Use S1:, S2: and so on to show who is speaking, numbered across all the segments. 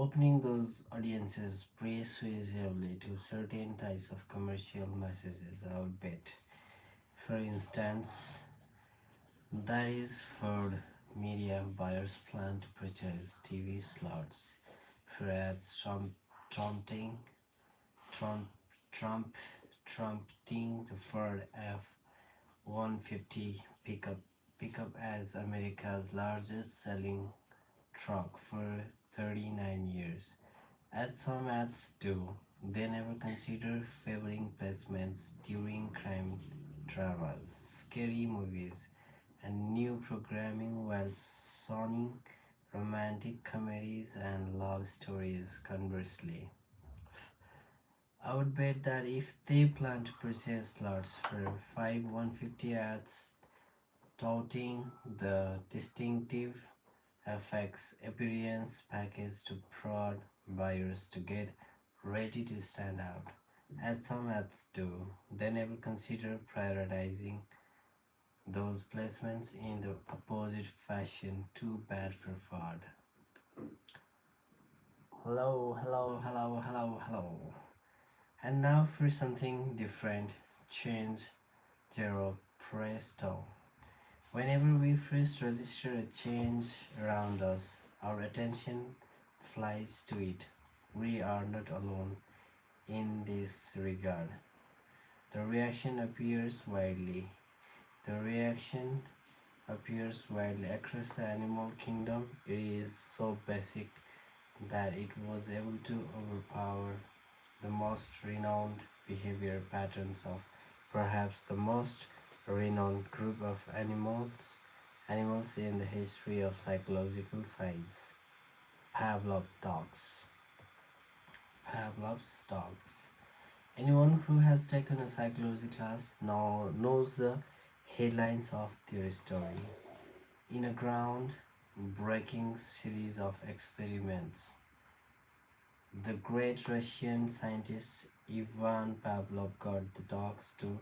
S1: opening those audiences persuasively to certain types of commercial messages, I would bet. For instance, that is for media buyers plan to purchase TV slots for ads trumping, trump, trump, trumpeting the Ford F-150 pickup as America's largest selling truck for 39 years. As some ads do, they never consider favoring placements during crime dramas, scary movies, and new programming while shunning romantic comedies and love stories conversely. I would bet that if they plan to purchase slots for 5150 ads touting the distinctive FX appearance package to prod buyers to get ready to stand out. As some ads do, they never consider prioritizing those placements in the opposite fashion. Too bad for fraud. Hello, hello, hello, hello, hello. And now for something different. Change zero presto. Whenever we first register a change around us, our attention flies to it. We are not alone in this regard. The reaction appears widely. The reaction appears widely across the animal kingdom. It is so basic that it was able to overpower the most renowned behavior patterns of perhaps the most renowned group of animals in the history of psychological science. Pavlov dogs. Pavlov's dogs. Anyone who has taken a psychology class now knows the headlines of their story. In a ground breaking series of experiments, the great Russian scientist Ivan Pavlov got the dogs to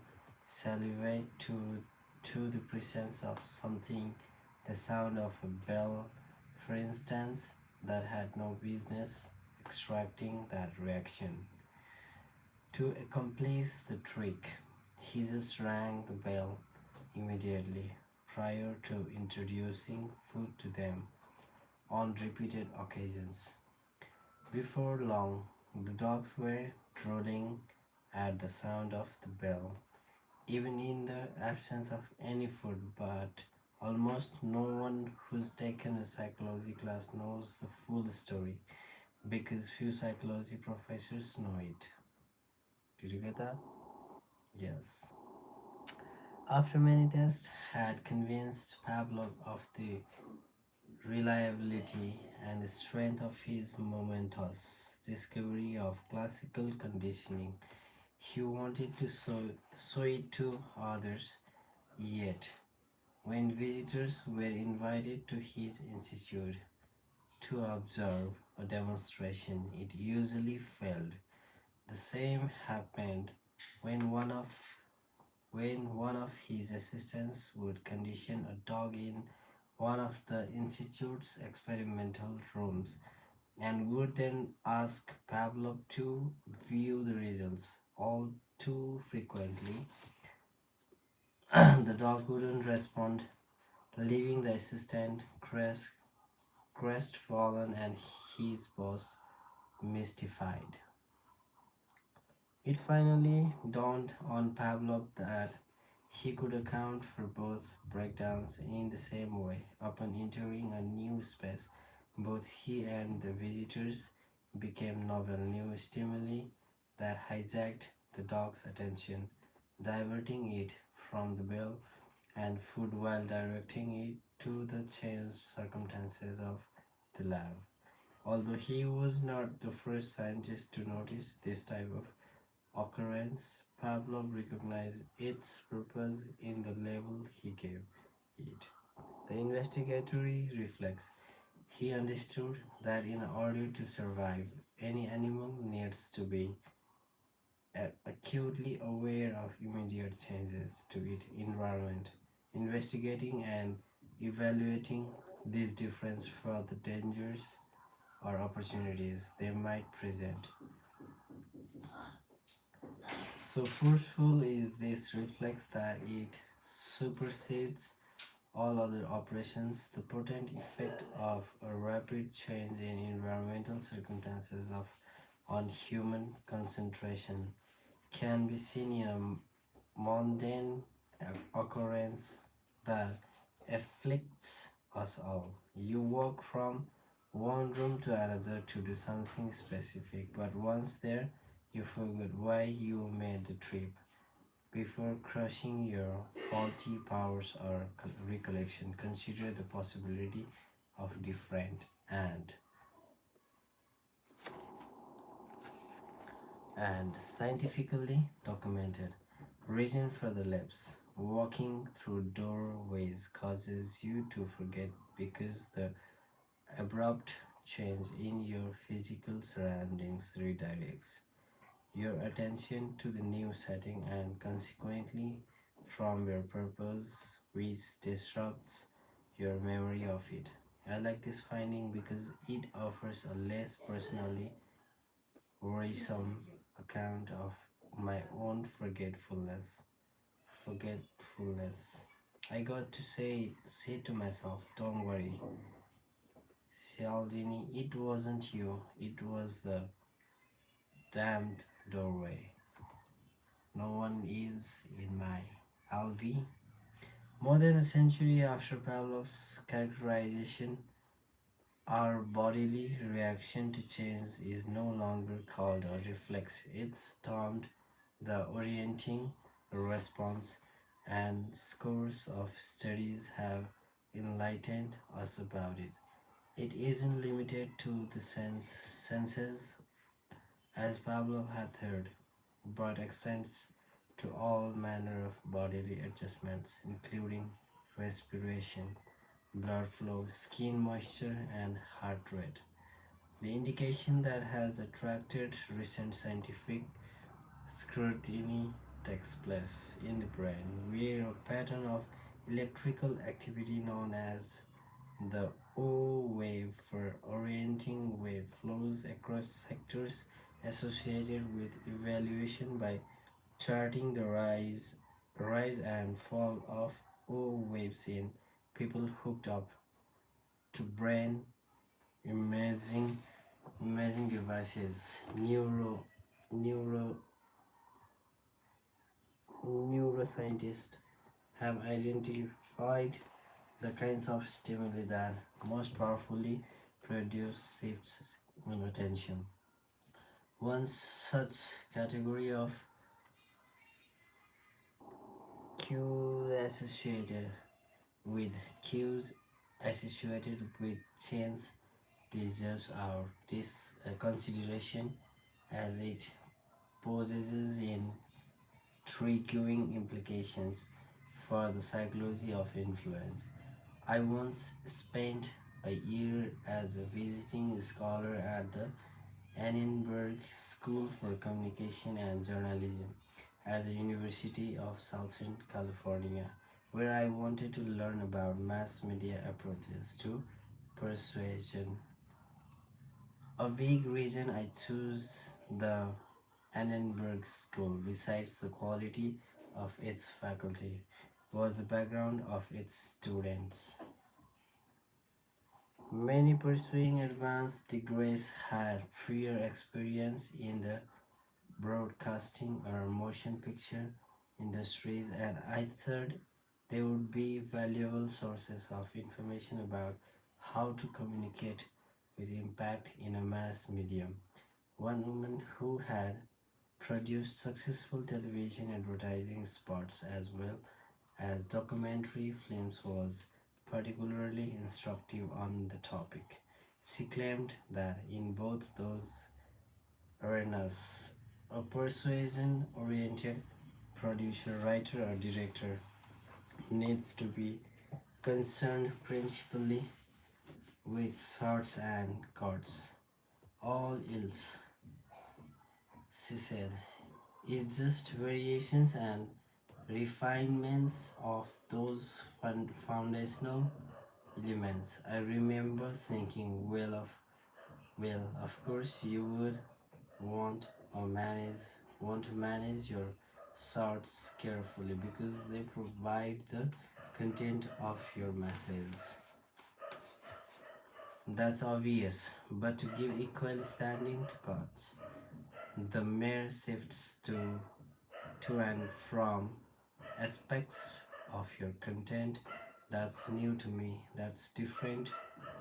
S1: salivate to the presence of something, the sound of a bell, for instance, that had no business extracting that reaction. To accomplish the trick, he just rang the bell immediately prior to introducing food to them on repeated occasions. Before long, the dogs were drooling at the sound of the bell, even in the absence of any food. But almost no one who's taken a psychology class knows the full story because few psychology professors know it. Did you get that? Yes. After many tests had convinced Pavlov of the reliability and strength of his momentous discovery of classical conditioning, he wanted to show it to others. Yet, when visitors were invited to his institute to observe a demonstration, it usually failed. The same happened when one of his assistants would condition a dog in one of the institute's experimental rooms and would then ask Pavlov to view the results. All too frequently, the dog wouldn't respond, leaving the assistant crestfallen and his boss mystified. It finally dawned on Pavlov that he could account for both breakdowns in the same way. Upon entering a new space, both he and the visitors became novel new stimuli that hijacked the dog's attention, diverting it from the bell and food while directing it to the changed circumstances of the lab. Although he was not the first scientist to notice this type of occurrence, Pavlov recognized its purpose in the label he gave it. The investigatory reflex. He understood that in order to survive, any animal needs to be acutely aware of immediate changes to its environment. Investigating and evaluating these differences for the dangers or opportunities they might present. So forceful is this reflex that it supersedes all other operations. The potent effect of a rapid change in environmental circumstances of on human concentration can be seen in a mundane occurrence that afflicts us all. You walk from one room to another to do something specific, but once there, you forget why you made the trip. Before crushing your faulty powers or recollection, consider the possibility of different and scientifically documented reason for the lapse. Walking through doorways causes you to forget because the abrupt change in your physical surroundings redirects your attention to the new setting and consequently from your purpose, which disrupts your memory of it. I like this finding because it offers a less personally worrisome account of my own forgetfulness. I got to say to myself, don't worry, Cialdini, it wasn't you, it was the damned doorway. No one is in my LV. More than a century after Pavlov's characterization, our bodily reaction to change is no longer called a reflex. It's termed the orienting response, and scores of studies have enlightened us about it. It isn't limited to the senses, as Pavlov had heard, but extends to all manner of bodily adjustments, including respiration, blood flow, skin moisture, and heart rate. The indication that has attracted recent scientific scrutiny takes place in the brain, where a pattern of electrical activity known as the O wave for orienting wave flows across sectors associated with evaluation by charting the rise and fall of O waves in people hooked up to brain imaging imaging devices. Neuro neuroscientists have identified the kinds of stimuli that most powerfully produce shifts in attention. One such category of cues associated with cues associated with change deserves our consideration as it possesses in triggering implications for the psychology of influence. I once spent a year as a visiting scholar at the Annenberg School for Communication and Journalism at the University of Southern California, where I wanted to learn about mass media approaches to persuasion. A big reason I chose the Annenberg School, besides the quality of its faculty, was the background of its students. Many pursuing advanced degrees had prior experience in the broadcasting or motion picture industries, and I thought they would be valuable sources of information about how to communicate with impact in a mass medium. One woman who had produced successful television advertising spots as well as documentary films was particularly instructive on the topic. She claimed that in both those arenas, a persuasion oriented producer, writer, or director needs to be concerned principally with shorts and cuts. All else, she said, is just variations and refinements of those foundational elements. I remember thinking well of Well, of course, you would want or manage want to manage your sorts carefully because they provide the content of your message. That's obvious, but to give equal standing to cards, the mere shifts to and from aspects of your content that's new to me, that's different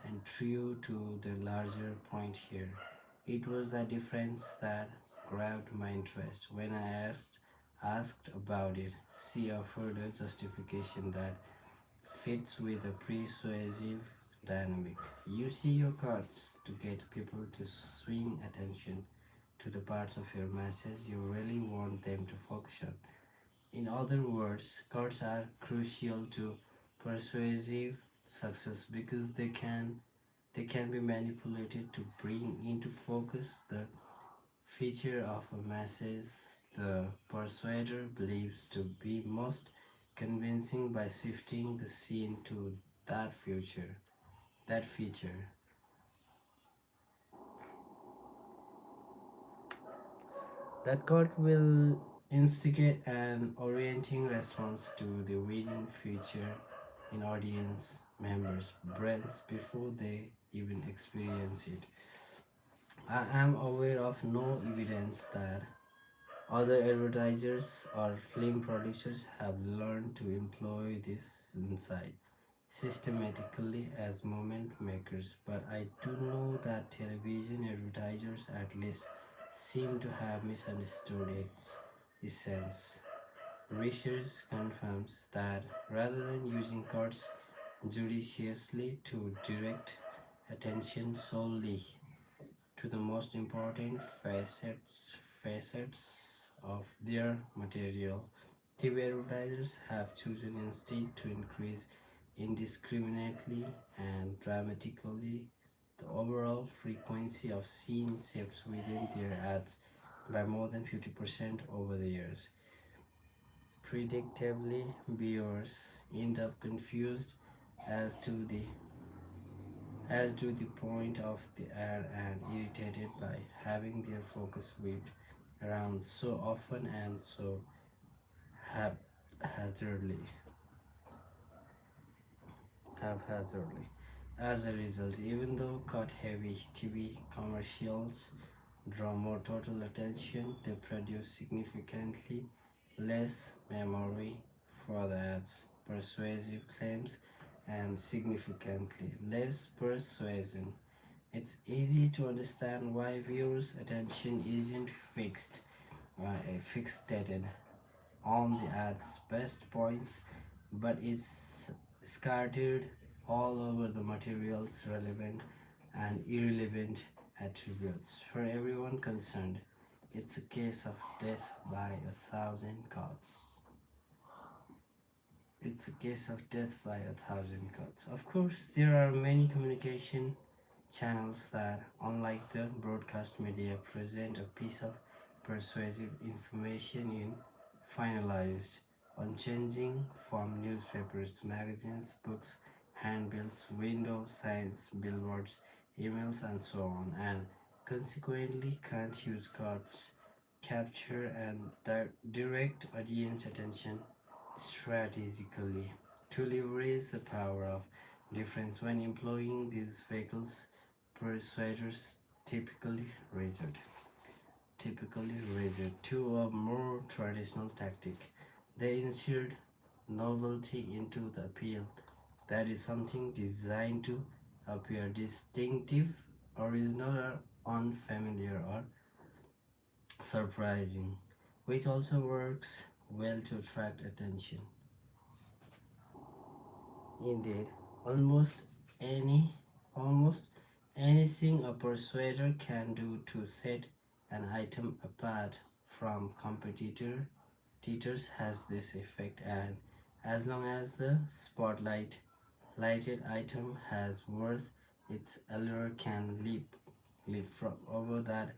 S1: and true to the larger point here. It was the difference that grabbed my interest when I asked about it. She offered a justification that fits with a persuasive dynamic. You see your cards to get people to swing attention to the parts of your message you really want them to focus on. In other words, cards are crucial to persuasive success because they can be manipulated to bring into focus the feature of a message the persuader believes to be most convincing by shifting the scene to that feature. That card will instigate an orienting response to the winning feature in audience members' brains before they even experience it. I am aware of no evidence that other advertisers or film producers have learned to employ this insight systematically as moment makers, but I do know that television advertisers at least seem to have misunderstood its essence. Research confirms that rather than using cards judiciously to direct attention solely to the most important facets of their material, TV advertisers have chosen instead to increase indiscriminately and dramatically the overall frequency of scene shifts within their ads by more than 50% over the years. Predictably, viewers end up confused as to the as to the point of the ad and irritated by having their focus whipped around so often and so haphazardly. haphazardly. As a result, even though cut-heavy TV commercials draw more total attention, they produce significantly less memory for the ads, persuasive claims, and significantly less persuasion. It's easy to understand why viewers' attention isn't fixated on the ad's best points, but is scattered all over the material's relevant and irrelevant attributes. For everyone concerned, it's a case of death by a thousand cuts. It's a case of death by a thousand cuts. Of course, there are many communication channels that, unlike the broadcast media, present a piece of persuasive information in finalized, unchanging form newspapers, magazines, books, handbills, window signs, billboards, emails, and so on, and consequently can't use cards, capture, and direct audience attention strategically to leverage the power of difference when employing these vehicles. Persuaders typically resort to a more traditional tactic. They insert novelty into the appeal. That is something designed to appear distinctive, original, or unfamiliar, or surprising, which also works well to attract attention. Indeed, almost any almost anything a persuader can do to set an item apart from competitors has this effect, and as long as the spotlight lighted item has worth, its allure can leap from over that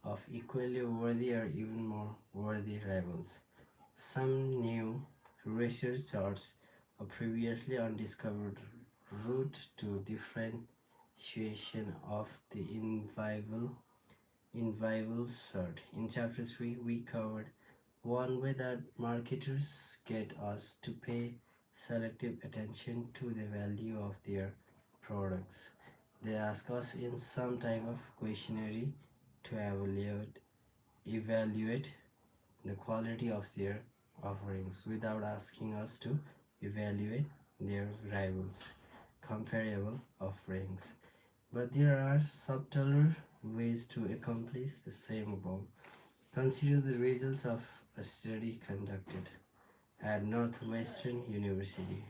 S1: of equally worthy or even more worthy rivals. Some new research charts a previously undiscovered route to different situation of the inviolable sort. In chapter 3, we covered one way that marketers get us to pay selective attention to the value of their products. They ask us in some type of questionnaire to evaluate the quality of their offerings without asking us to evaluate their rivals' comparable offerings. But there are subtler ways to accomplish the same goal. Consider the results of a study conducted at Northwestern University.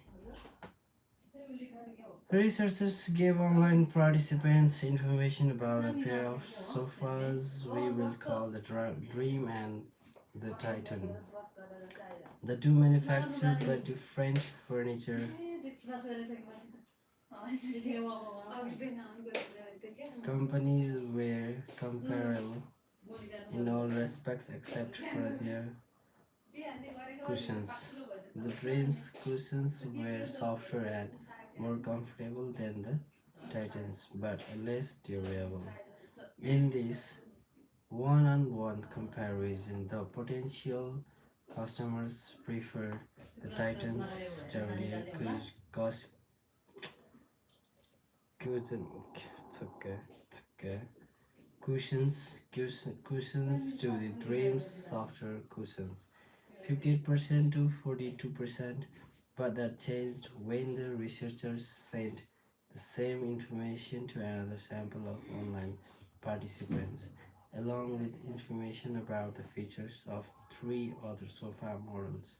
S1: Researchers gave online participants information about a pair of sofas we will call the Dream and the Titan. The two manufactured by different furniture companies were comparable in all respects except for their cushions. The Dream's cushions were softer and more comfortable than the Titan's, but less durable. In this one-on-one comparison, the potential customers preferred the Titan's sturdier cushion, okay, okay, cushions to the Dream's softer cushions. 58% to 42%, but that changed when the researchers sent the same information to another sample of online participants, along with information about the features of three other sofa models.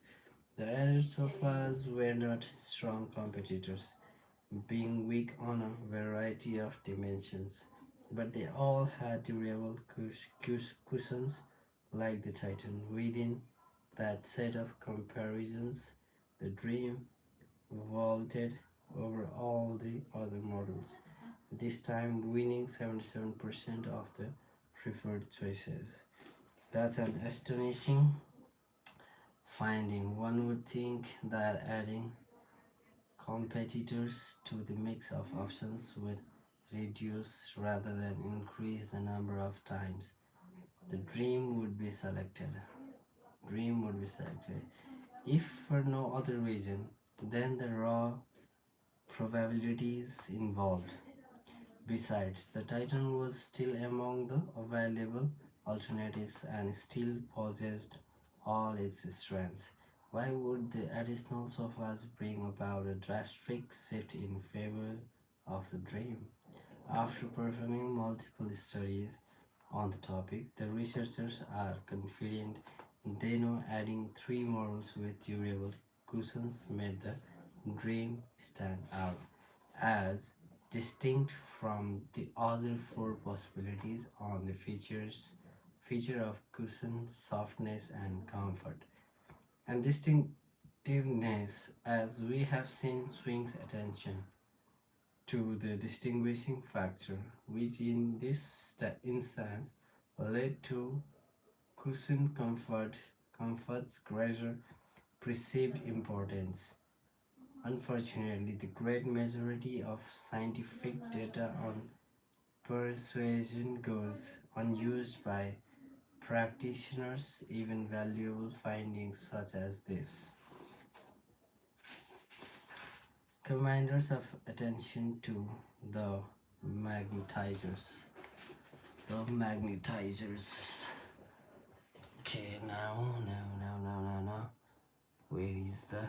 S1: The other sofas were not strong competitors, being weak on a variety of dimensions, but they all had durable cushions like the Titan. Within that set of comparisons, the Dream vaulted over all the other models, this time winning 77% of the preferred choices. That's an astonishing finding. One would think that adding competitors to the mix of options would reduce rather than increase the number of times the dream would be selected. If for no other reason than the raw probabilities involved. Besides, the Titan was still among the available alternatives and still possessed all its strengths. Why would the additional sofas bring about a drastic shift in favor of the Dream? After performing multiple studies on the topic, the researchers are confident they know adding three models with durable cushions made the Dream stand out as distinct from the other four possibilities on the feature of cushion softness and comfort. And distinctiveness, as we have seen, swings attention to the distinguishing factor, which in this instance led to cushion comfort's greater perceived importance. Unfortunately, the great majority of scientific data on persuasion goes unused by practitioners. Even valuable findings such as this commanders of attention to the magnetizers. The magnetizers. Okay, now. Where is the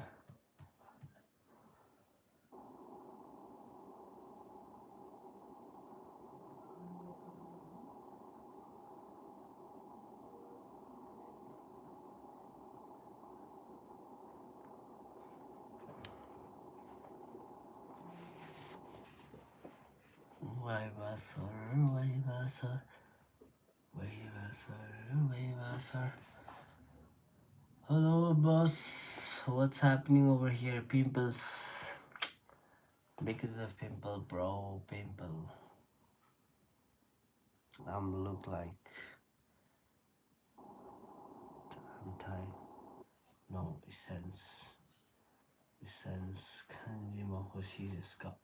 S1: Weibasser. Hello, boss. What's happening over here? Pimples. Because of pimple, bro. Pimple. I'm look like I'm tired. No, essence. Essence 感じも欲しいですか?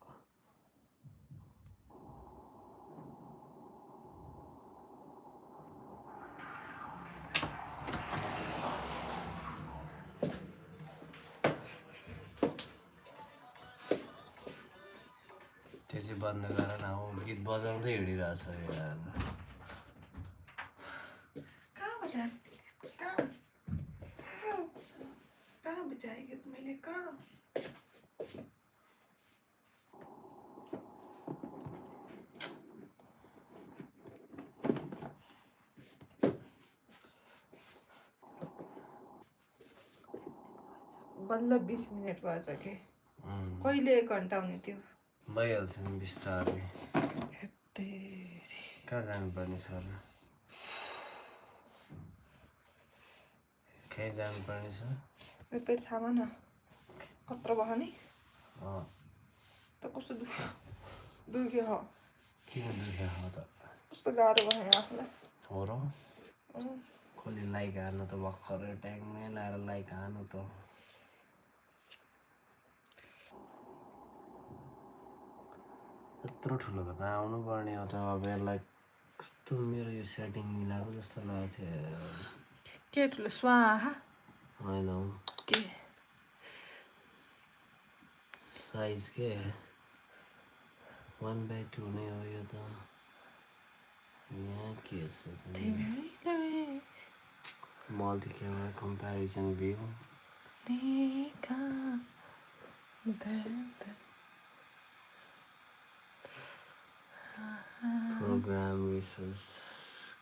S1: बन्द गर न ऊ गीत बजाउँदै हिँडिरहेछ यार
S2: कहाँ बजा कहाँ कहाँ बजाएँ गीत मैले कहाँ बल्ल 20 मिनट भएछ कि कहिले 1 घन्टा हुने थियो
S1: भइहाल्छ नि बिस्तारै
S2: हेत्तेरी
S1: कहाँ जानुपर्ने छ र कहीँ जानुपर्ने छ
S2: पेट थाहा न कत्रो भयो नि
S1: अँ
S2: त कस्तो दुख्यो हो
S1: किन दुख्यो हो त
S2: कस्तो गाह्रो भयो आफूलाई
S1: हो र कसले लाइक हान्नु त भर्खरै ट्याङ्गै लाएर लाइक हान्नु त यत्रो ठुलो त नआउनु पर्ने हो त अब यसलाई कस्तो मेरो यो सेटिङ मिलाएको जस्तो लागेको थियो
S2: के ठुलो स्वाहा
S1: होइन
S2: के
S1: साइज के 1/2 नै हो यो त यहाँ के छ multi camera comparison view program resource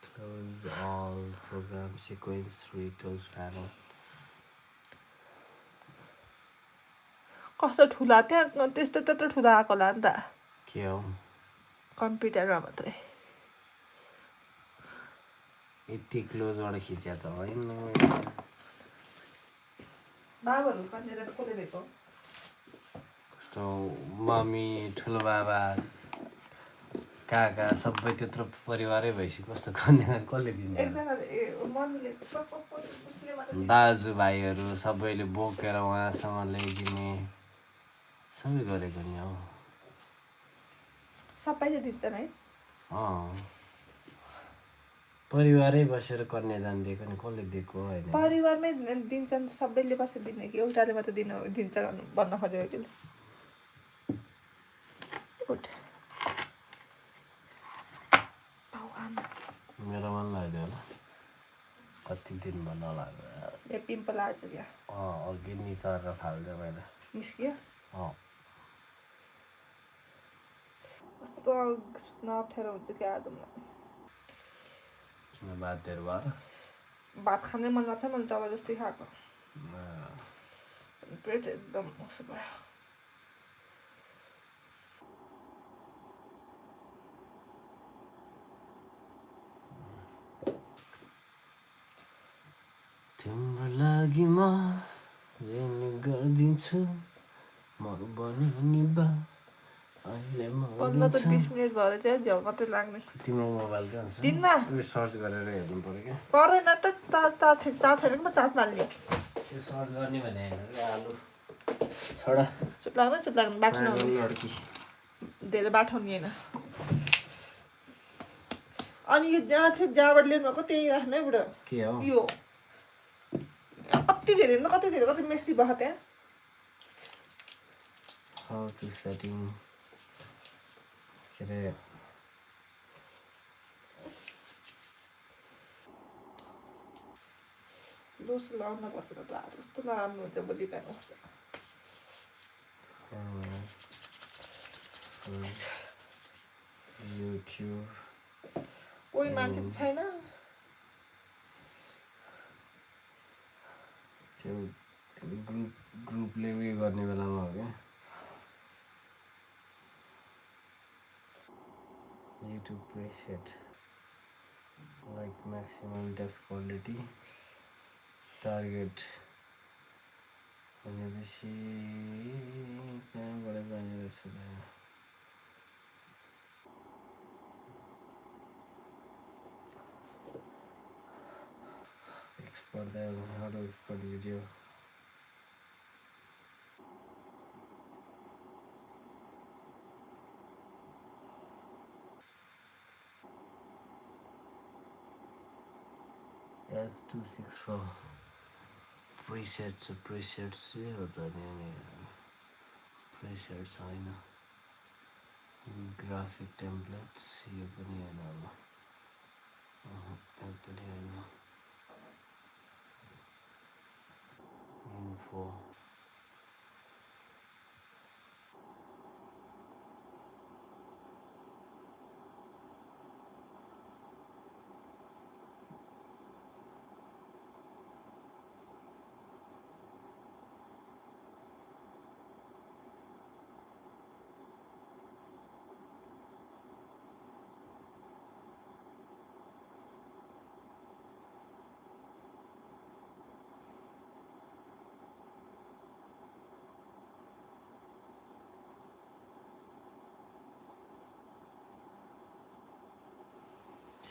S1: close all program sequence close panel
S2: कस्तो ठुला त्यहाँ त्यस्तो त्यत्रो ठुलो आएको होला नि त
S1: के हो
S2: कम्प्युटरमा मात्रै
S1: यति क्लोजबाट खिच्या त होइन
S2: बाबाहरू कतिजना कसले दिएको
S1: कस्तो मम्मी ठुलो बाबा काका सबै त्यत्रो परिवारै भएपछि कस्तो कन्यादान कसले दिन्छ दाजुभाइहरू सबैले बोकेर उहाँसँग ल्याइदिने सबै गरेको नि हो
S2: सबैले दिन्छन् है
S1: परिवारै बसेर कन्यादान दिएको नि कसले दिएको होइन
S2: परिवारमै दिन्छन् सबैले बसेर दिने कि एउटाले मात्रै दिन्छ भन्न खोजेको कि उठ
S1: मेरो मन लाग्यो होला कति दिन भन्न लाग्यो
S2: ए पिम्पल आएछ क्या
S1: अघि नि चरेर फाल्दै मैले
S2: निस्कियो कस्तो सुत्न अप्ठ्यारो हुन्छ क्या आजमा
S1: किन बाध्यहरू भएर
S2: भात खानै मन लाग्थ्यो मैले जबरजस्ती खाएको पेट एकदम उसो भयो
S1: तिम्रो लागि म जे नि गरिदिन्छु म बनिनी बा अहिले म
S2: 15-20 मिनट भएर चाहिँ झ्याउ मात्रै लाग्ने
S1: तिम्रो मोबाइल के हुन्छ
S2: दिन्न
S1: उयो सर्च गरेर हेर्नु पर्यो क्या
S2: परेन त चार्ज छैन कि म चार्ज माल्ने
S1: त्यो सर्च गर्ने भने आलु छोडा
S2: चुप लाग्दैन बाठो नहुने
S1: लड्की
S2: धेरै बाठो हुने होइन अनि यो जहाँ चाहिँ जहाँबाट ल्याउनु भएको त्यही राख्नु है बुढो
S1: के हो
S2: यो कति धेरै कति मेसी भयो त्यहाँ
S1: हाउ टु सेटिङ के अरे
S2: लोसन लाउन पर्छ त कस्तो नराम्रो हुन्छ भोलि बिहान पर्छ
S1: युट्युब
S2: कोही मान्छे त छैन
S1: त्यो ग्रुपले उयो गर्ने बेलामा हो क्या YouTube preset like maximum depth quality target भनेपछि कहाँबाट जाने रहेछ export that how to export video S264 presets चाहिँ हो त नि presets होइन ग्राफिक टेम्प्लेट्स यो पनि होइन होला, यो पनि होइन, इन्फो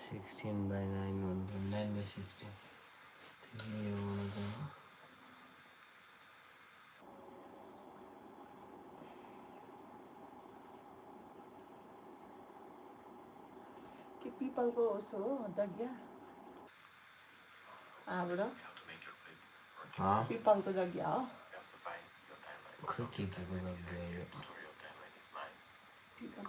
S1: सिक्सटिन बाई 9 भन्नु 9/16 यो हुनु
S2: कि पिपलको हो जग्गा हाम्रो पिपलको जग्गा हो
S1: खै के को जग्गा यो
S2: पिपल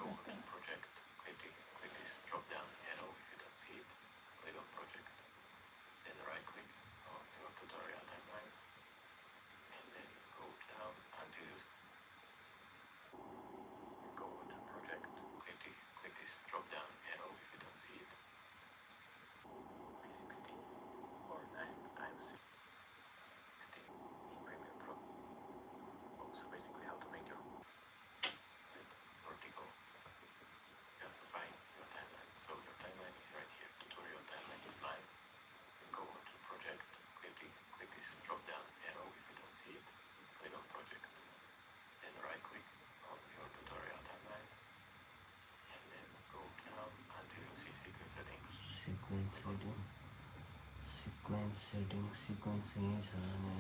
S2: जस्तो सिक्वेन्स यहीँ छ भने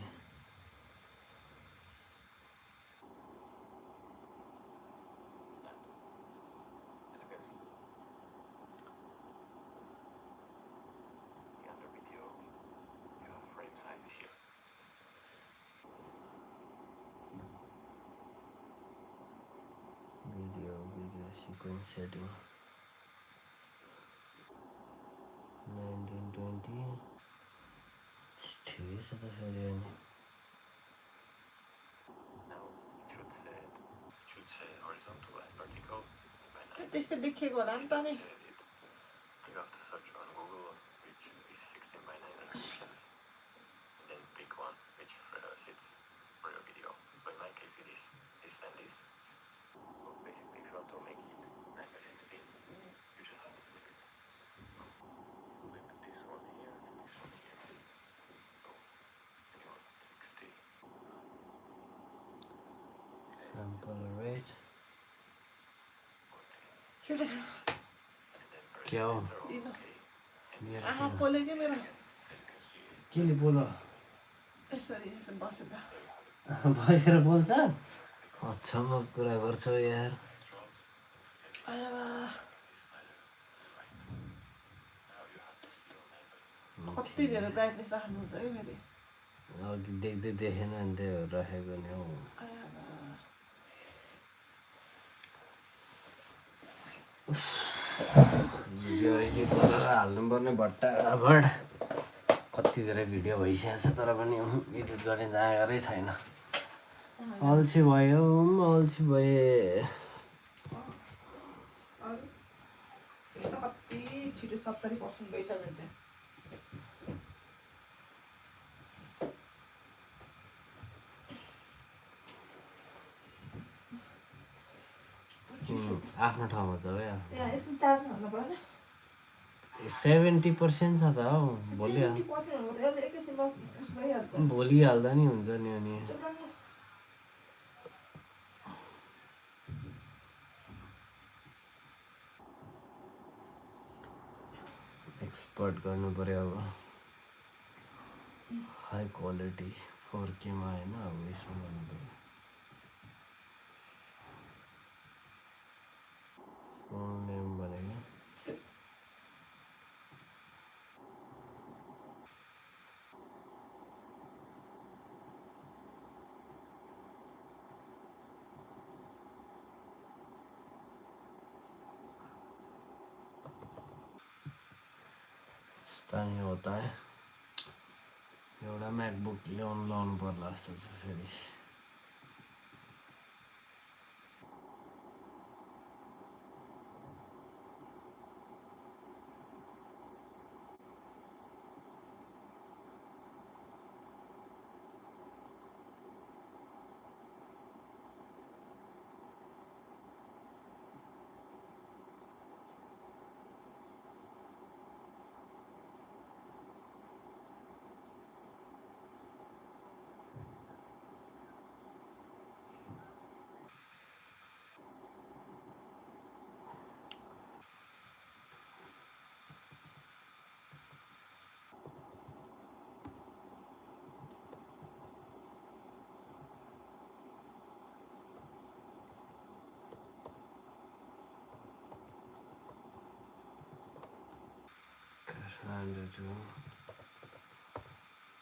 S2: भिडियो सिक्वेन्स सेटिङ 1920 ठिकै छ त फेरि अनि त्यस्तो देखिएको होला नि त नि
S1: sample rate
S2: छिटो
S1: क्या हो
S2: दिनु आँखा पोल्यो कि मेरो
S1: केले बोल
S2: यसरी बस्यो त
S1: बसेर बोल्छ अचम्म कुरा गर्छौ यार
S2: आयाबा कति धेरै ब्राइटनेस राख्नुहुन्छ है फेरि
S1: अघि देख्दै देखेन नि त्यो राखेको नि हौ
S2: आयाबा
S1: भिडियो एडिट गरेर हाल्नुपर्ने भट्टाभट कति धेरै भिडियो भइसकेको छ तर पनि एडिट गर्ने जाँगरै छैन अल्छी भयो अल्छी भए
S2: कति छिटो 70% भइसक्यो चाहिँ
S1: आफ्नो ठाउँमा छ क्या
S2: यहाँ यसमा चार्ज हाल्नु भएन
S1: 70% छ त हौ भोलि हाल्दा नि हुन्छ नि अनि एक्सपर्ट गर्नु पर्यो अब हाई क्वालिटी 4K मा होइन अब यसमा गर्नु पर्यो फुल नेम भनेको नहीं होता है एउटा म्याकबुक लाउनु पर्ला जस्तो छ फेरि काठमाडौँ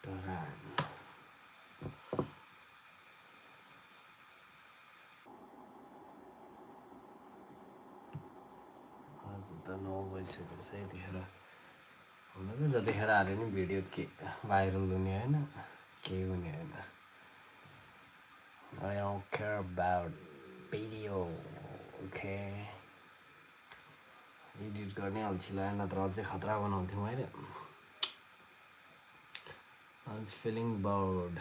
S1: टरान आज त 9 बजिसकेको छ यतिखेर हुन त जतिखेर हाल्यो नि भिडियो के भाइरल हुने होइन केही हुने होइन I don't care about video okay edit गर्ने अल्छी लाग्यो नत्र अझै खतरा बनाउँथेँ मैले I'm feeling bored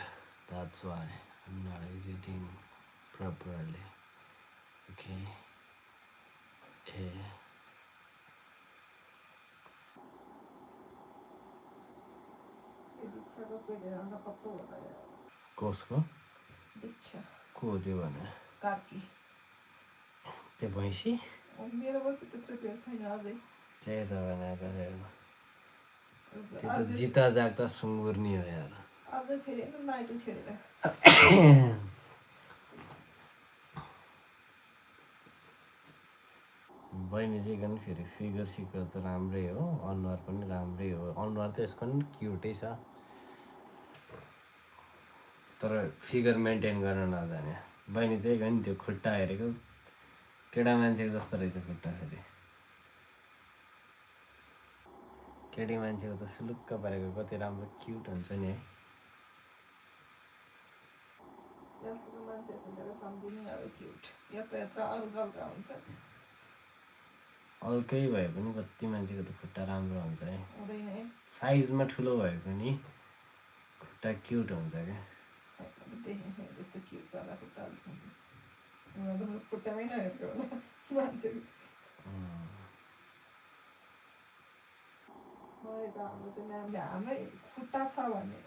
S1: that's why I'm not editing properly okay कसको
S2: दीक्षा
S1: को हो त्यो भने
S2: कार्की
S1: त्यो भैँसी
S2: मेरो बल्कि त्यत्रो पेट छैन अझै
S1: त्यही त भनेको त्यो त जिता जाग्दा सुँगुर्नी हो यार
S2: अझै फेरि नाइटो छेडेर
S1: बहिनी चाहिँ गन फेरि फिगर सिगर त राम्रै हो अनुहार पनि राम्रै हो अनुहार त यसको पनि क्युटै छ तर फिगर मेन्टेन गर्न नजाने बहिनी चाहिँ गन त्यो खुट्टा हेरेको केटा मान्छेको जस्तो रहेछ खुट्टा फेरि केटी मान्छेको त सुलुक्क परेको कति राम्रो क्युट हुन्छ नि है अल्कै भए पनि कति मान्छेको त खुट्टा राम्रो हुन्छ है साइजमा ठुलो भए पनि खुट्टा क्युट हुन्छ क्या
S2: हाम्रै खुट्टा छ भने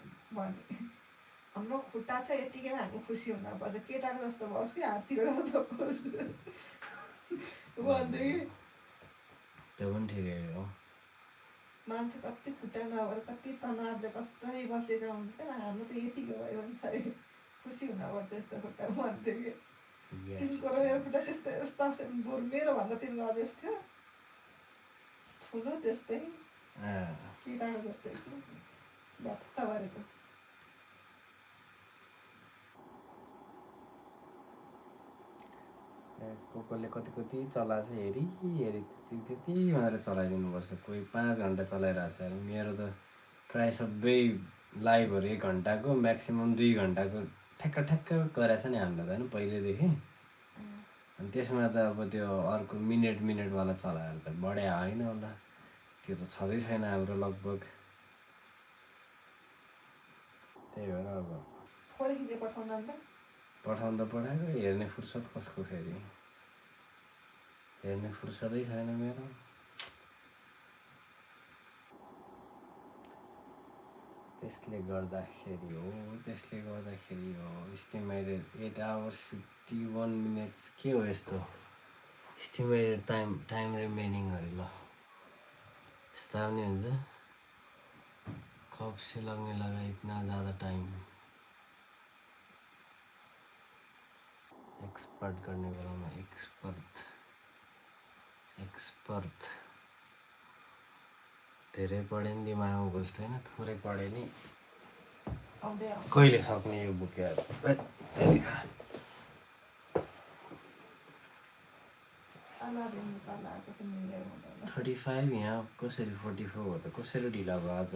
S2: हाम्रो खुट्टा छ यतिकैमा हामी खुसी हुनुपर्छ केटाको जस्तो होस् कि हात्तीको जस्तो होस् भनेदेखि
S1: त्यो पनि ठिकै हो
S2: मान्छे कति खुट्टा नभएर कति तनावले कस्तै बसेका हुन्छन् हाम्रो त यतिको भयो भने चाहिँ खुसी हुनुपर्छ यस्तो खुट्टा भन्थ्यो कि तिनको र मेरो खुट्टा त्यस्तै यस्तो मेरोभन्दा तिनको अझ थियो ठुलो त्यस्तै केटाको जस्तै कि भत्त भरेको
S1: कसले कति कति चलाएको छ हेरी त्यति भनेर चलाइदिनुपर्छ कोही 5 घन्टा चलाइरहेछ अरे मेरो त प्रायः सबै लाइभहरू 1 घन्टाको म्याक्सिमम् 2 घन्टाको ठ्याक्क ठ्याक्क गराएछ नि हामीलाई त होइन पहिल्यैदेखि अनि त्यसमा त अब त्यो अर्को मिनेटवाला चलाएर त बढिया होइन होला त्यो त छँदै छैन हाम्रो लगभग त्यही भएर अब पठाउँदा पठाएको हेर्ने फुर्सद कसको फेरि हेर्ने फुर्सदै छैन मेरो त्यसले गर्दाखेरि हो इस्टिमेटेड 8 hours 51 minutes के हो यस्तो इस्टिमेटेड टाइम रिमेनिङहरू ल यस्तो पनि हुन्छ कब से लगने लगा इतना ज़्यादा टाइम एक्सपर्ट गर्ने बेलामा एक्सपर्ट धेरै पढे नि दिमागमा घुस्दैन थोरै पढे नि कहिले सक्ने यो बुक यार
S2: पाला आएको त मिलेर हुँदैन
S1: 35 यहाँ कसरी 44 हो त कसरी ढिला भयो आज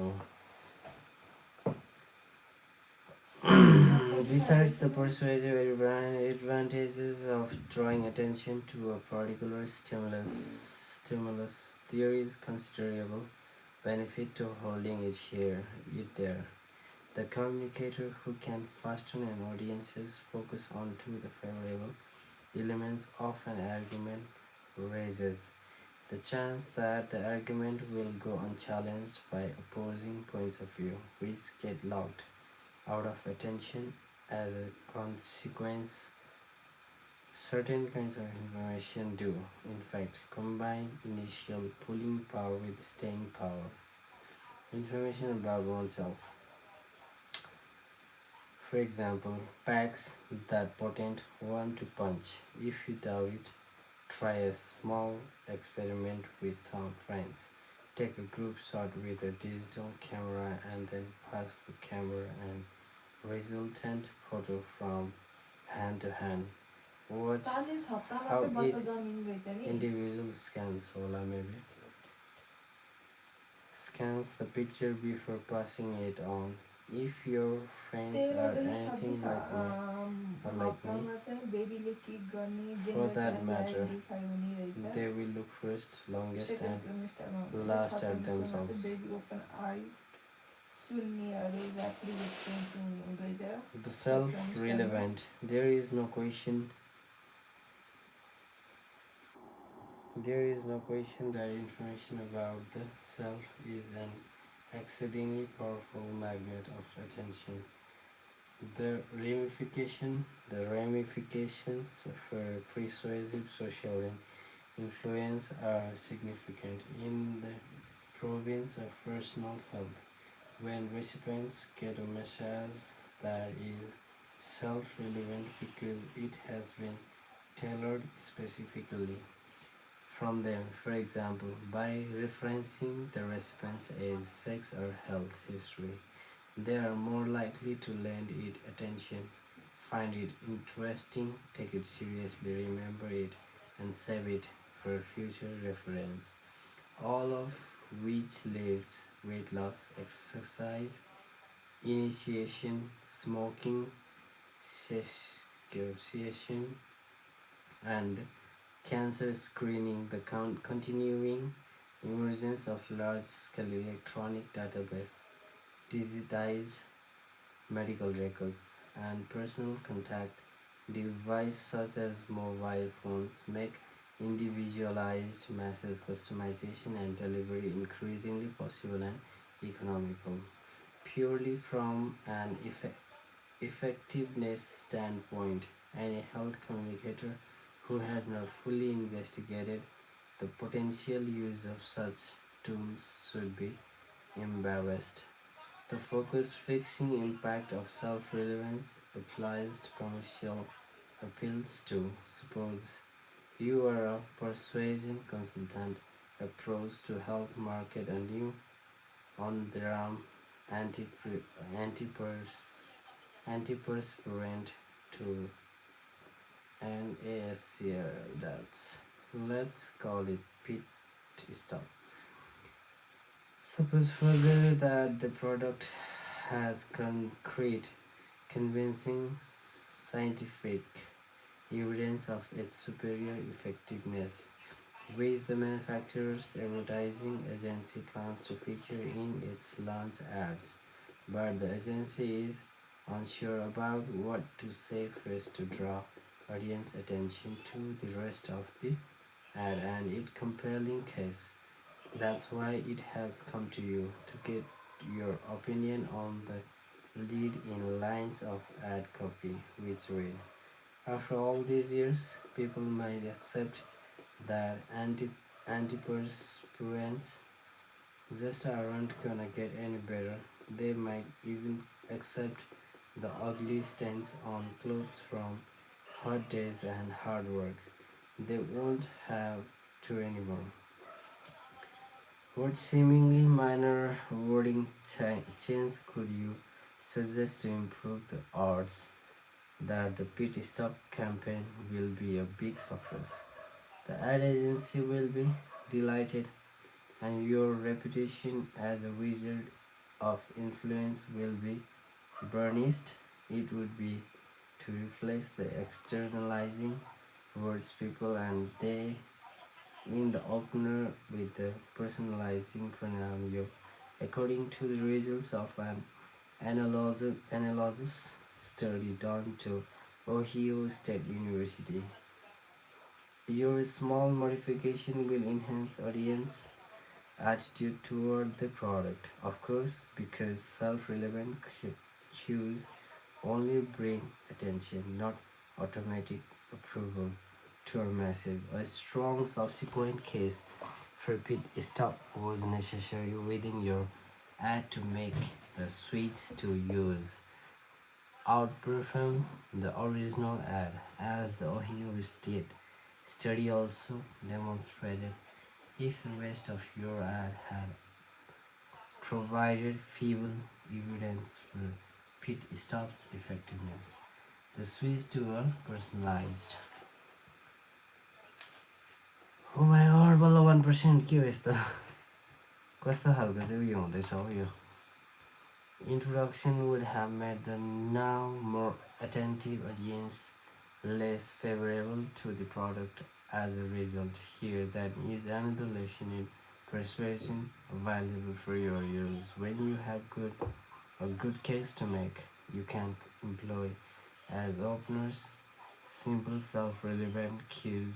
S1: Besides the persuasive advantages of drawing attention to a particular stimulus, there is considerable benefit to holding it there. The communicator who can fasten an audience's focus onto the favorable elements of an argument raises the chance that the argument will go unchallenged by opposing points of view, which get locked out of attention as a consequence. Certain kinds of information do, in fact, combine initial pulling power with staying power. Information about oneself. For example, packs that potent want to punch. If you doubt it, try a small experiment with some friends. Take a group shot with a digital camera and then pass the camera and resultant photo from hand to hand. Watch how each individual scans the picture before passing it on. If your friends are anything like me, for that matter, they will look first, longest, and last at themselves. The self-relevant. There is no question that information about the self is an exceedingly powerful magnet of attention. The ramifications for persuasive social influence are significant in the province of personal health. When recipients get a message that is self-relevant because it has been tailored specifically from them, for example, by referencing the recipient's age, sex, or health history, they are more likely to lend it attention, find it interesting, take it seriously, remember it, and save it for future reference. All of which leads weight loss, exercise, initiation, smoking cessation, and cancer screening. The continuing emergence of large-scale electronic database, digitized medical records, and personal contact devices such as mobile phones make individualized message customization and delivery increasingly possible and economical. Purely from an effectiveness standpoint, any health communicator who has not fully investigated the potential use of such tools should be embarrassed. The focus fixing impact of self-relevance applies to commercial appeals too. Suppose you are a persuasion consultant approached to help market a new on-the-arm antiperspirant to NASCR adults. Let's call it pit stop. Suppose further that the product has concrete, convincing scientific evidence of its superior effectiveness, which the manufacturer's advertising agency plans to feature in its launch ads, but the agency is unsure about what to say first to draw audience attention to the rest of the ad and its compelling case. That's why it has come to you to get your opinion on the lead in lines of ad copy, which read, after all these years, people might accept that antiperspirants just aren't gonna get any better. They might even accept the ugly stains on clothes from hot days and hard work. They won't have to anymore. What seemingly minor wording change could you suggest to improve the odds that the pit stop campaign will be a big success? The ad agency will be delighted, and your reputation as a wizard of influence will be burnished. It would be to replace the externalizing words people and they in the opener with the personalizing pronoun you. According to the results of an analysis study done to Ohio State University, your small modification will enhance audience attitude toward the product. Of course, because self-relevant cues only bring attention, not automatic approval to our message. A strong subsequent case for pit stop was necessary within your ad to make the switch to use outperform the original ad, as the Ohio State study also demonstrated. If the rest of your ad had provided feeble evidence for pit stop's effectiveness, the switch to a personalized. Oh my god, बल्ल 1% के हो यस्तो कस्तो खालको चाहिँ उयो हुँदैछ हो यो introduction would have made the now more attentive audience less favorable to the product. As a result, here that is another lesson in persuasion valuable for your use. When you have a good case to make, you can employ as openers simple self-relevant cues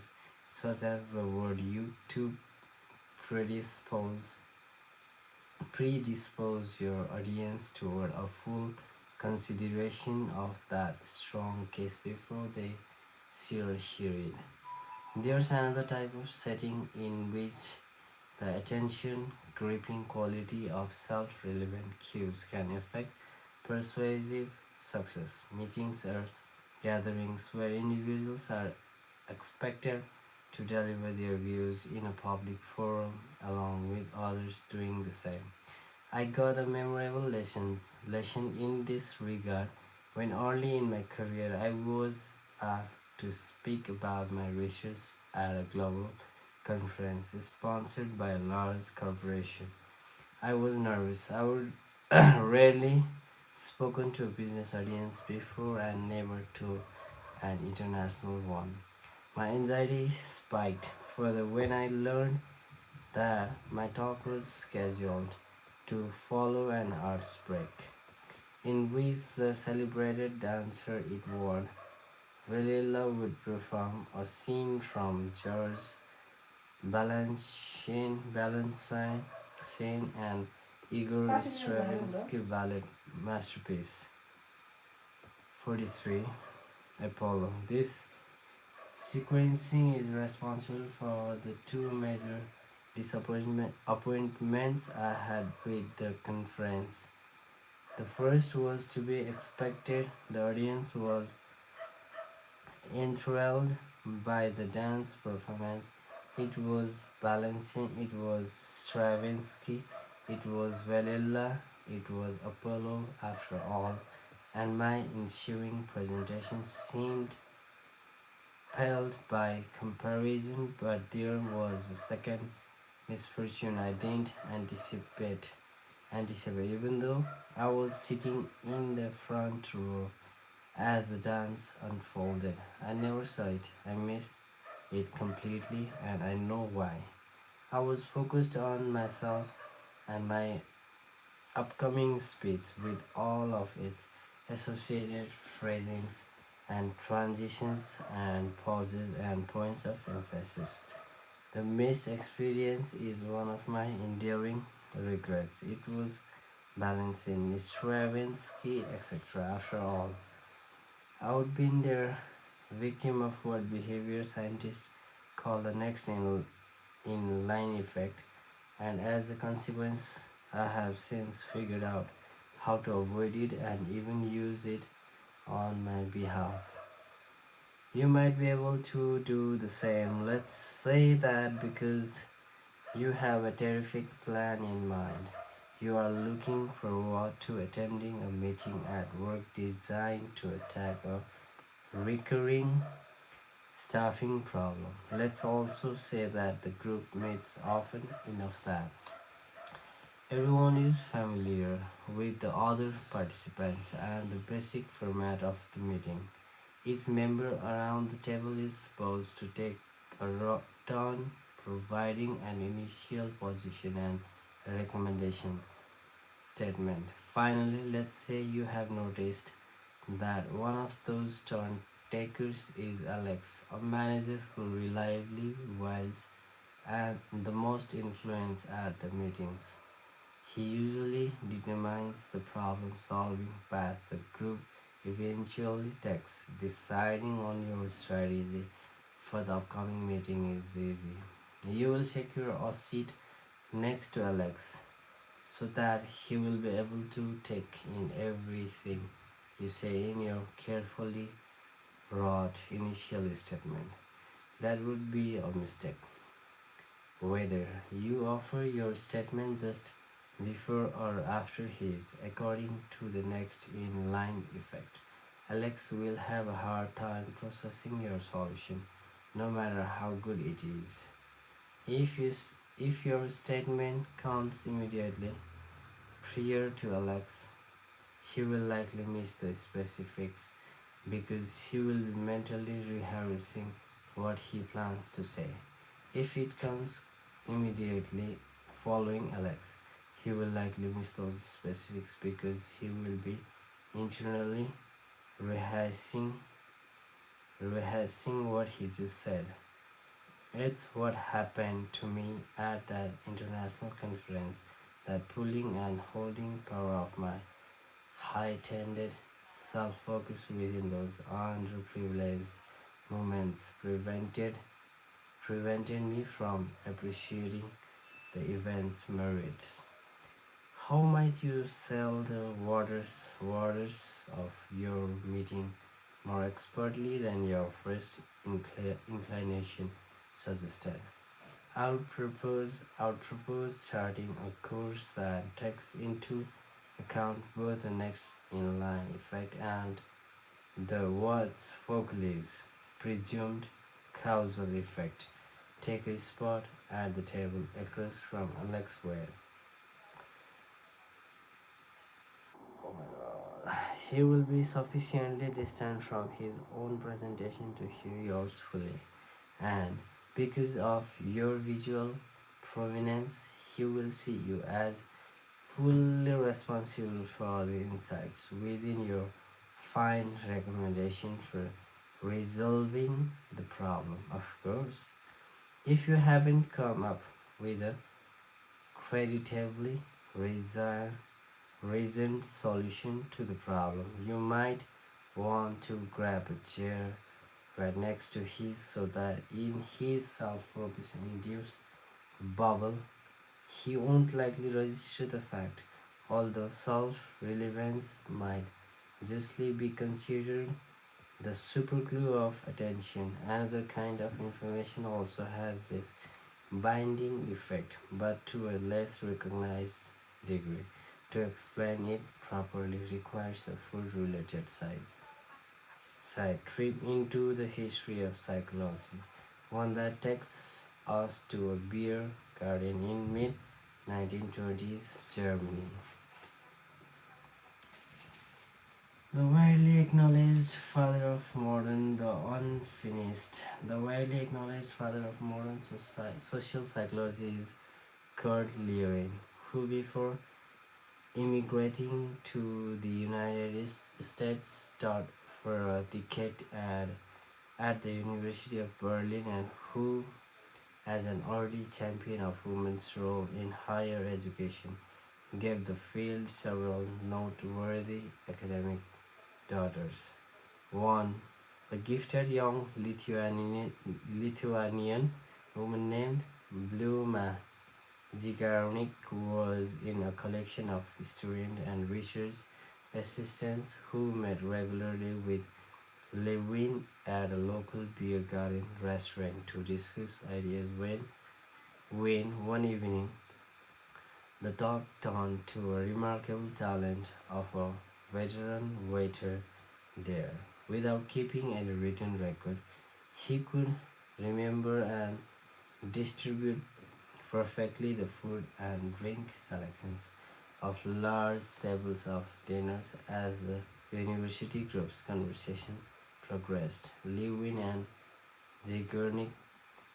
S1: such as the word you to predispose your audience toward a full consideration of that strong case before they see or hear it. There's another type of setting in which the attention gripping quality of self relevant cues can affect persuasive success. Meetings are gatherings where individuals are expected to deliver their views in a public forum along with others doing the same. I got a memorable lesson in this regard when early in my career I was asked to speak about my research at a global conference sponsored by a large corporation. I was nervous. I would rarely spoken to a business audience before and never to an international one. My anxiety spiked further when I learned that my talk was scheduled to follow an arts break, in which the celebrated dancer Edward Velilla would perform a scene from George Balanchine scene and Igor Stravinsky ballet masterpiece 43 Apollo. This sequencing is responsible for the two major appointments I had with the conference. The first was to be expected. The audience was enthralled by the dance performance. It was Balanchine, it was Stravinsky, it was Valilla, it was Apollo after all, and my ensuing presentation seemed paled by comparison, but there was a second misfortune I didn't anticipate even though I was sitting in the front row as the dance unfolded. I never saw it. I missed it completely and I know why. I was focused on myself and my upcoming speech with all of its associated phrasings and transitions and pauses and points of emphasis. The missed experience is one of my enduring regrets. It was balancing Stravinsky, etc. After all, I would been there, victim of what behavior scientists call the next in line effect, and as a consequence, I have since figured out how to avoid it and even use it on my behalf. You might be able to do the same. Let's say that because you have a terrific plan in mind. You are looking forward to attending a meeting at work designed to attack a recurring Staffing problem. Let's also say that the group meets often enough that everyone is familiar with the other participants and the basic format of the meeting. Each member around the table is supposed to take a turn providing an initial position and recommendations statement. Finally, let's say you have noticed that one of those turn takers is Alex, a manager who reliably wiles and the most influence at the meetings. He usually determines the problem solving path the group eventually takes. Deciding on your strategy for the upcoming meeting is easy. You will secure a seat next to Alex so that he will be able to take in everything you say in your carefully wrote initial statement. That would be a mistake. Whether you offer your statement just before or after his, according to the next in line effect, Alex will have a hard time processing your solution, no matter how good it is. If your statement comes immediately prior to Alex, he will likely miss the specifics because he will be mentally rehearsing what he plans to say. If it comes immediately following Alex, he will likely miss those specifics because he will be internally rehearsing rehearsing what he just said. It's what happened to me at that international conference, that pulling and holding power of my heightened self-focus within those underprivileged moments prevented me from appreciating the event's merits. How might you sell the waters of your meeting more expertly than your first inclination suggested? I would propose starting a course that takes into account both the next in-line effect and the what Foucault's presumed causal effect. Take a spot at the table across from Alex where he will be sufficiently distant from his own presentation to hear yours fully, and because of your visual prominence, he will see you as fully responsible for the insights within your fine recommendation for resolving the problem. Of course, if you haven't come up with a creditably reasoned solution to the problem, you might want to grab a chair right next to his so that in his self-focus induced bubble he won't likely register the fact, although self-relevance might justly be considered the superglue of attention. Another kind of information also has this binding effect, but to a less recognized degree. To explain it properly requires a full related side trip into the history of psychology, one that takes us to a beer garden in mid 1920s Germany. The widely acknowledged father of modern, the unfinished. The widely acknowledged father of modern social psychology is Kurt Lewin, who before immigrating to the United States taught for a decade at the University of Berlin and who, as an early champion of women's role in higher education, gave the field several noteworthy academic daughters. One, a gifted young Lithuanian woman named Bluma Zigarnik, was in a collection of student and research assistants who met regularly with Lewin at a local beer garden restaurant to discuss ideas. When one evening the talk turned to a remarkable talent of a veteran waiter there. Without keeping any written record, He could remember and distribute perfectly the food and drink selections of large tables of dinners as the university group's conversation progressed. Lewin and Zieglernick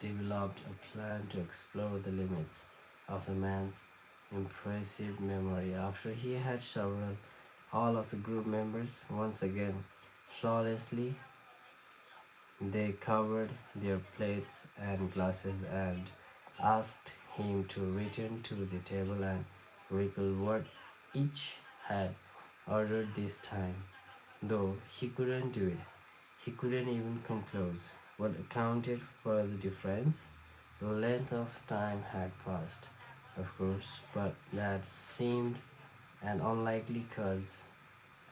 S1: developed a plan to explore the limits of the man's impressive memory after he had several all of the group members once again flawlessly. They covered their plates and glasses and asked him to return to the table and recall what each had ordered this time. Though he couldn't do it, he couldn't even come close. What accounted for the difference? The length of time had passed, of course, but that seemed an unlikely cause,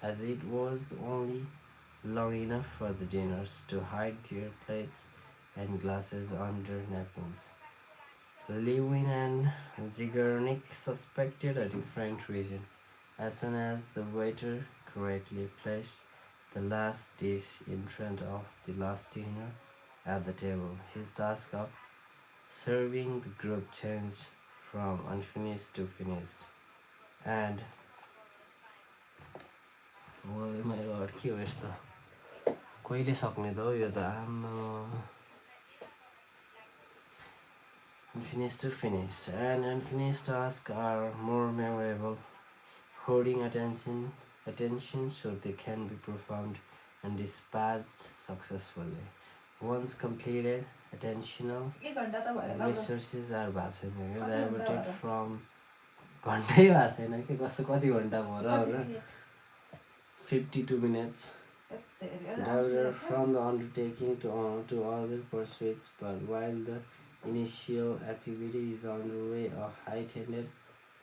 S1: as it was only long enough for the diners to hide their plates and glasses under napkins. Lewin and Zigarnik suspected a different reason. As soon as the waiter correctly placed the last dish in front of the last dinner at the table, his task of serving the group changed from unfinished to finished. And oh my god, के हो यस्तो कहिले सक्ने त हो यो त आम्मा unfinished to finished and unfinished tasks are more memorable holding attention so they can be performed and dispatched successfully. Once completed, attentional resources are diverted from घन्टै भएको छैन कि कस्तो कति घन्टा भयो र 52 minutes diverted from the undertaking to other pursuits, but while the initial activity is underway, a heightened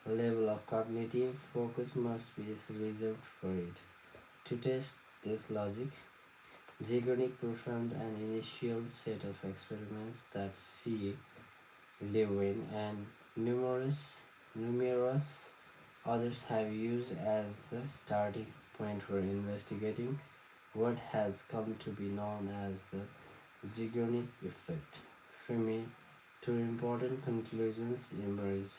S1: level of cognitive focus must be reserved for it. To test this logic, Zeigarnik performed an initial set of experiments that see Lewin and numerous others have used as the starting point for investigating what has come to be known as the Zeigarnik effect. For me, two important conclusions emerge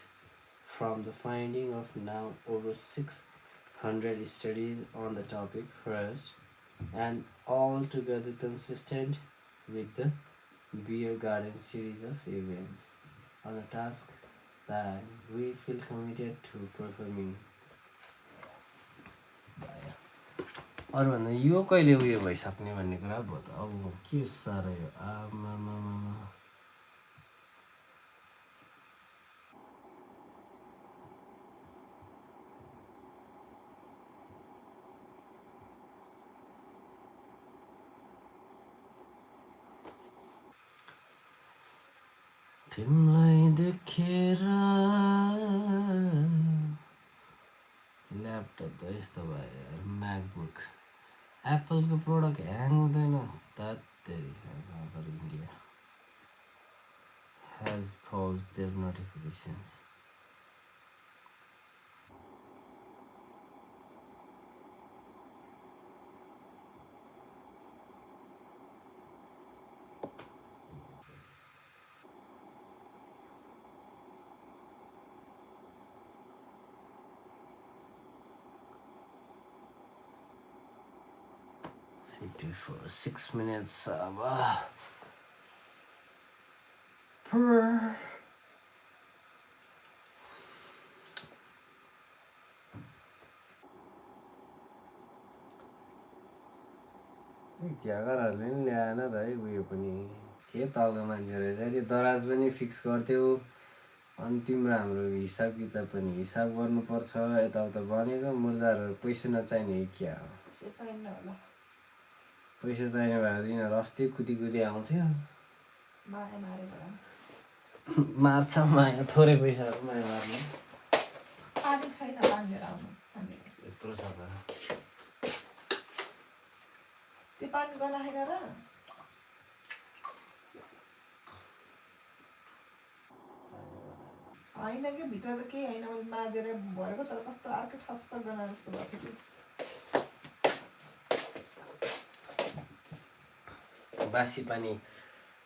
S1: from the finding of now over 600 studies on the topic. First, and altogether consistent with the beer garden series of events on a task that we feel committed to performing. अरूभन्दा यो कहिले उयो भइसक्ने भन्ने कुरा भयो त अब के साह्रो यो आमामामा तिमलाई देखेर ल्यापटप त यस्तो भयो यार म्याकबुक एप्पलको प्रोडक्ट ह्याङ हुँदैन तर India has paused their notifications. For 6 minutes per घ्यागरहरूले नि ल्याएन त है उयो पनि के तलको मान्छे रहेछ त्यो दराज पनि फिक्स गर्थ्यो अनि तिम्रो हाम्रो हिसाब किताब पनि हिसाब गर्नुपर्छ यताउता भनेको मुर्दाहरू पैसा नचाहिने क्या हो पैसा चाहिने भएर यिनीहरू अस्ति कुदी कुदी आउँथ्यो मार्छ माया थोरै पैसाहरू माया मार्ने यत्रो छ त
S2: त्यो पानी गर्न आएन र होइन कि भित्र त केही होइन मैले मागेर भरेको तर कस्तो अर्को ठस्स गना जस्तो भएको थियो
S1: बासी पानी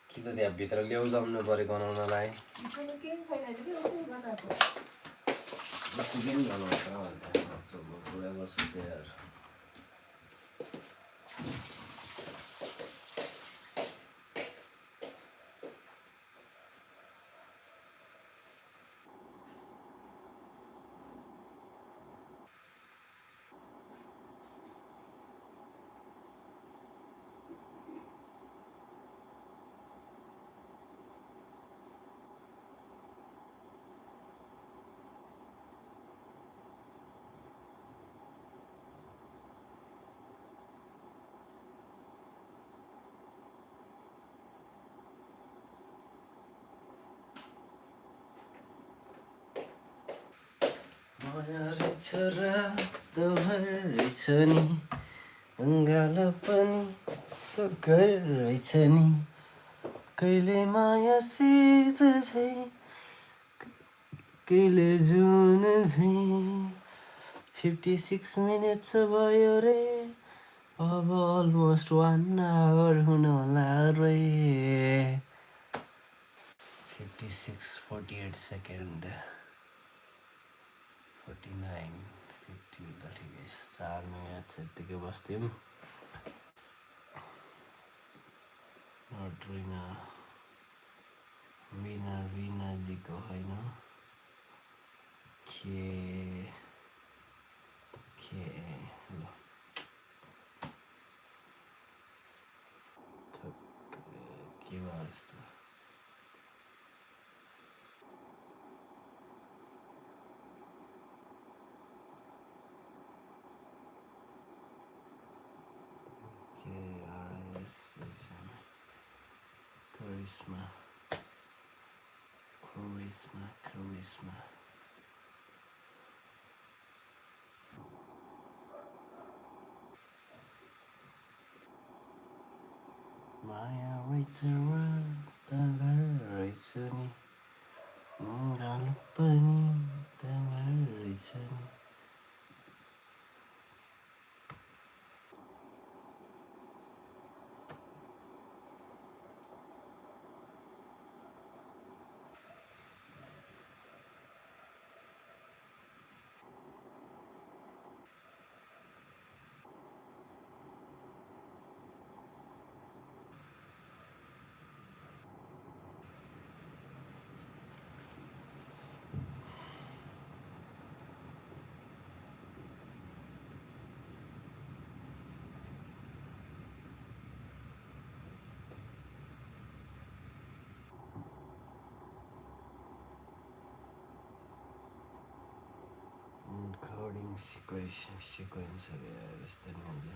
S1: कि त त्यहाँभित्र ल्याउजाउनु पऱ्यो गनाउनलाई
S2: केही छैन अहिले के उसो गनाएको
S1: के पनि गनाउँछ पुरा गर्छु त्यही यार माया रहेछ रातभर रहेछ नि अङ्गालो पनि घर रहेछ नि कहिले मायासित चाहिँ कहिले जुन चाहिँ 56 मिनट्स भयो रे अब अलमोस्ट 1 आवर हुन होला रे 56:48 सेकेन्ड 49 50 ल ठिकै छ 4 मिनट यत्तिकै बस्थ्यौँ विनाजीको होइन के ल के भयो यस्तो charisma माया रहेछ रातभर रहेछ नि गालो पनि तभर रहेछ नि Coding sequence यस्तो नि हुन्छ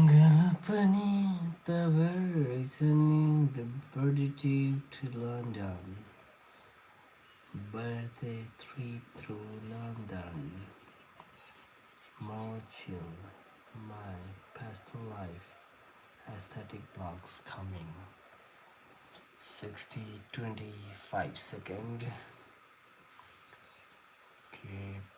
S1: गालो पनि तभर रहेछ नि The birdie trip to London Birthday trip through London More chill My past life Aesthetic blogs coming 60 25 second. Okay.